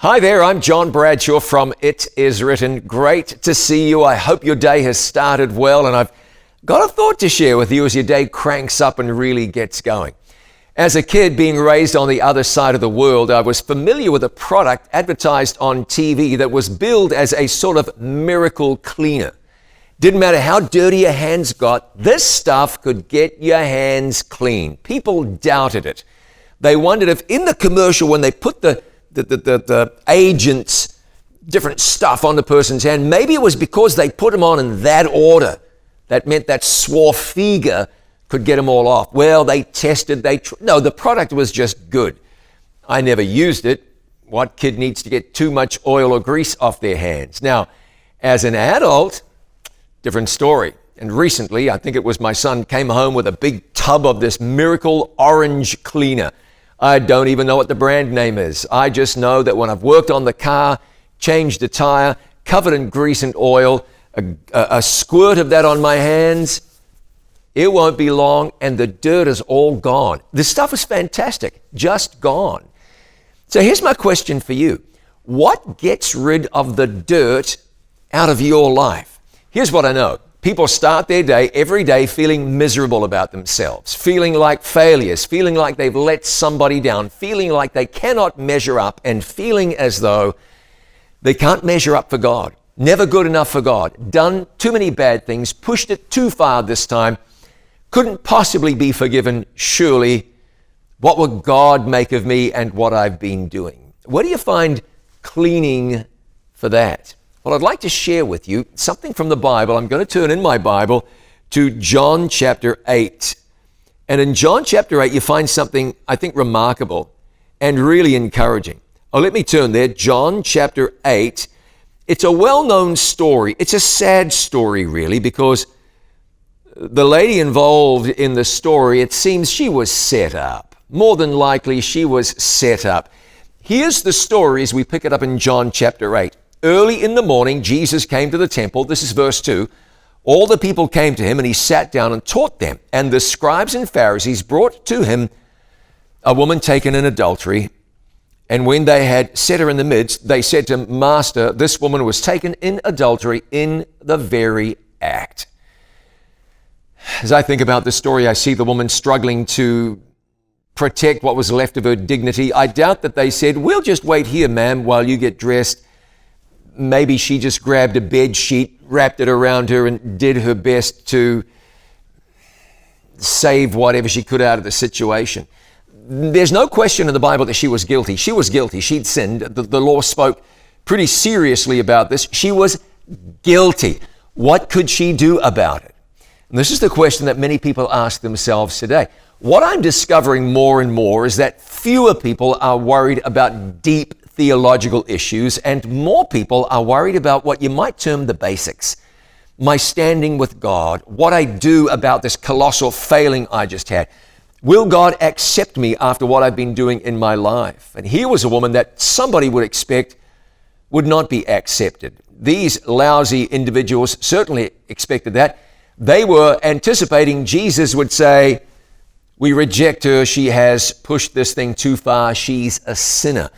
Hi there, I'm John Bradshaw from It Is Written. Great to see you. I hope your day has started well, and I've got a thought to share with you as your day cranks up and really gets going. As a kid being raised on the other side of the world, I was familiar with a product advertised on TV that was billed as a sort of miracle cleaner. Didn't matter how dirty your hands got, this stuff could get your hands clean. People doubted it. They wondered if in the commercial, when they put the agent's different stuff on the person's hand, maybe it was because they put them on in that order. That meant that Swarfega could get them all off. Well, they tested, no, the product was just good. I never used it. What kid needs to get too much oil or grease off their hands? Now, as an adult, different story. And recently, I think it was my son came home with a big tub of this miracle orange cleaner. I don't even know what the brand name is. I just know that when I've worked on the car, changed the tire, covered in grease and oil, a squirt of that on my hands, it won't be long and the dirt is all gone. This stuff is fantastic, just gone. So here's my question for you. What gets rid of the dirt out of your life? Here's what I know. People start their day every day feeling miserable about themselves, feeling like failures, feeling like they've let somebody down, feeling like they cannot measure up, and feeling as though they can't measure up for God. Never good enough for God. Done too many bad things, pushed it too far this time, couldn't possibly be forgiven, surely. What would God make of me and what I've been doing? Where do you find cleaning for that? Well, I'd like to share with you something from the Bible. I'm going to turn in my Bible to John chapter 8. And in John chapter 8, you find something, I think, remarkable and really encouraging. Oh, let me turn there. John chapter 8. It's a well-known story. It's a sad story, really, because the lady involved in the story, it seems she was set up. More than likely, she was set up. Here's the story as we pick it up in John chapter 8. Early in the morning, Jesus came to the temple. This is verse 2. All the people came to him, and he sat down and taught them. And the scribes and Pharisees brought to him a woman taken in adultery. And when they had set her in the midst, they said to him, Master, this woman was taken in adultery in the very act. As I think about this story, I see the woman struggling to protect what was left of her dignity. I doubt that they said, we'll just wait here, ma'am, while you get dressed. Maybe she just grabbed a bed sheet, wrapped it around her, and did her best to save whatever she could out of the situation. There's no question in the Bible that she was guilty. She was guilty. She'd sinned. The law spoke pretty seriously about this. She was guilty. What could she do about it? And this is the question that many people ask themselves today. What I'm discovering more and more is that fewer people are worried about deep theological issues, and more people are worried about what you might term the basics. My standing with God, what I do about this colossal failing I just had. Will God accept me after what I've been doing in my life? And here was a woman that somebody would expect would not be accepted. These lousy individuals certainly expected that. They were anticipating Jesus would say, we reject her. She has pushed this thing too far. She's a sinner.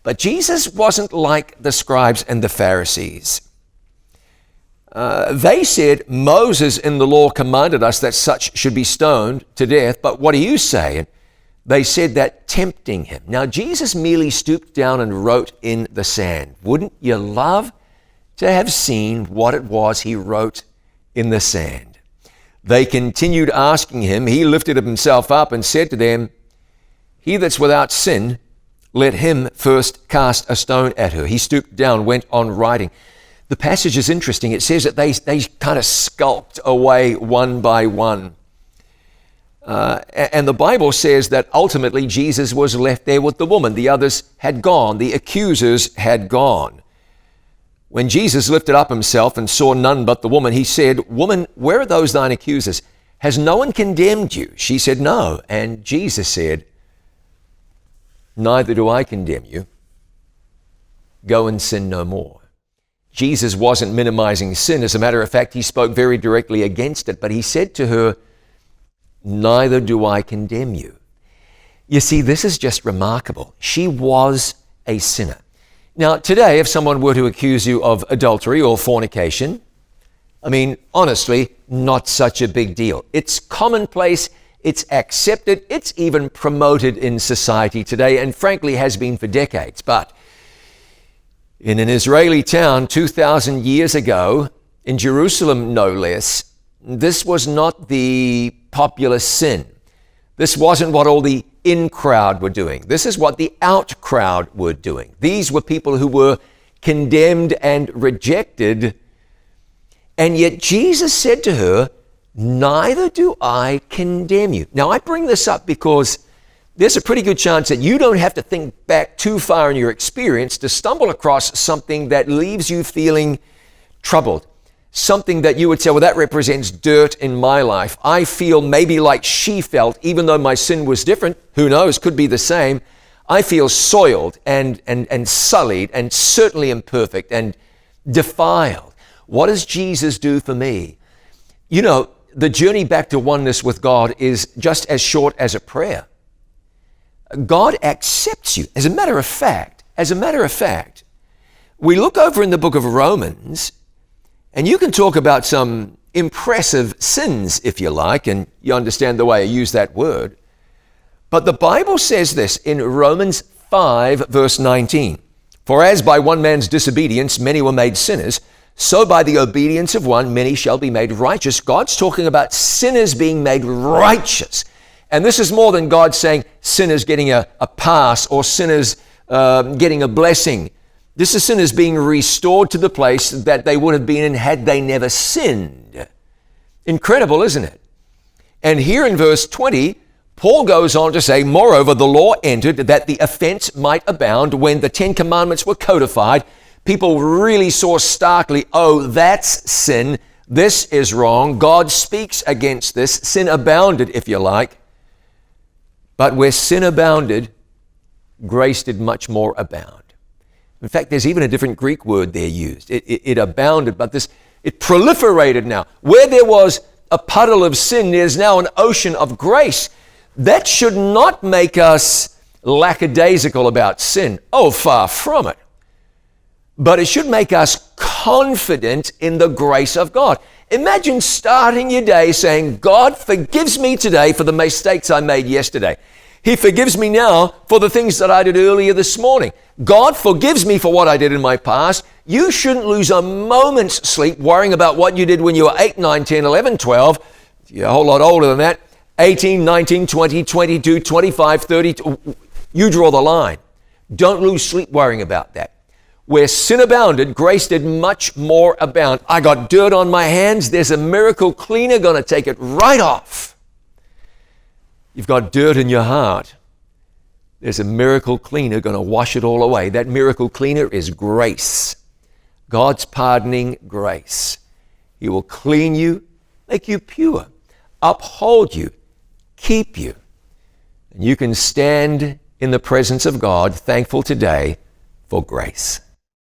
But Jesus wasn't like the scribes and the Pharisees. They said, Moses in the law commanded us that such should be stoned to death, but what do you say? They said that, tempting him. Now, Jesus merely stooped down and wrote in the sand. Wouldn't you love to have seen what it was he wrote in the sand? They continued asking him. He lifted himself up and said to them, he that's without sin, let him first cast a stone at her. He stooped down, went on writing. The passage is interesting. It says that they kind of skulked away one by one. And the Bible says that ultimately Jesus was left there with the woman. The others had gone. The accusers had gone. When Jesus lifted up himself and saw none but the woman, he said, Woman, where are those thine accusers? Has no one condemned you? She said, No. And Jesus said, Neither do I condemn you. Go and sin no more. Jesus wasn't minimizing sin. As a matter of fact, he spoke very directly against it, but he said to her, Neither do I condemn you. You see, this is just remarkable. She was a sinner. Now, today, if someone were to accuse you of adultery or fornication, I mean, honestly, not such a big deal. It's commonplace, it's accepted, it's even promoted in society today, and frankly has been for decades. But in an Israeli town 2,000 years ago, in Jerusalem no less, this was not the popular sin. This wasn't what all the in crowd were doing. This is what the out crowd were doing. These were people who were condemned and rejected. And yet Jesus said to her, "Neither do I condemn you." Now, I bring this up because there's a pretty good chance that you don't have to think back too far in your experience to stumble across something that leaves you feeling troubled. Something that you would say, well, that represents dirt in my life. I feel maybe like she felt, even though my sin was different. Who knows? Could be the same. I feel soiled and sullied and certainly imperfect and defiled. What does Jesus do for me? You know, the journey back to oneness with God is just as short as a prayer. God accepts you. As a matter of fact, we look over in the book of Romans, and you can talk about some impressive sins, if you like, and you understand the way I use that word. But the Bible says this in Romans 5, verse 19. "For as by one man's disobedience many were made sinners, so by the obedience of one many shall be made righteous." God's talking about sinners being made righteous. And this is more than God saying sinners getting a pass or sinners getting a blessing. This is sinners being restored to the place that they would have been in had they never sinned. Incredible, isn't it? And here in verse 20, Paul goes on to say, "Moreover, the law entered that the offense might abound." When the 10 Commandments were codified, people really saw starkly, oh, that's sin. This is wrong. God speaks against this. Sin abounded, if you like. But where sin abounded, grace did much more abound. In fact, there's even a different Greek word there used. It abounded, but it proliferated now. Where there was a puddle of sin, there's now an ocean of grace. That should not make us lackadaisical about sin. Oh, far from it. But it should make us confident in the grace of God. Imagine starting your day saying, "God forgives me today for the mistakes I made yesterday. He forgives me now for the things that I did earlier this morning. God forgives me for what I did in my past." You shouldn't lose a moment's sleep worrying about what you did when you were 8, 9, 10, 11, 12. You're a whole lot older than that. 18, 19, 20, 22, 25, 30. You draw the line. Don't lose sleep worrying about that. Where sin abounded, grace did much more abound. I got dirt on my hands. There's a miracle cleaner going to take it right off. You've got dirt in your heart. There's a miracle cleaner going to wash it all away. That miracle cleaner is grace. God's pardoning grace. He will clean you, make you pure, uphold you, keep you. And you can stand in the presence of God, thankful today for grace.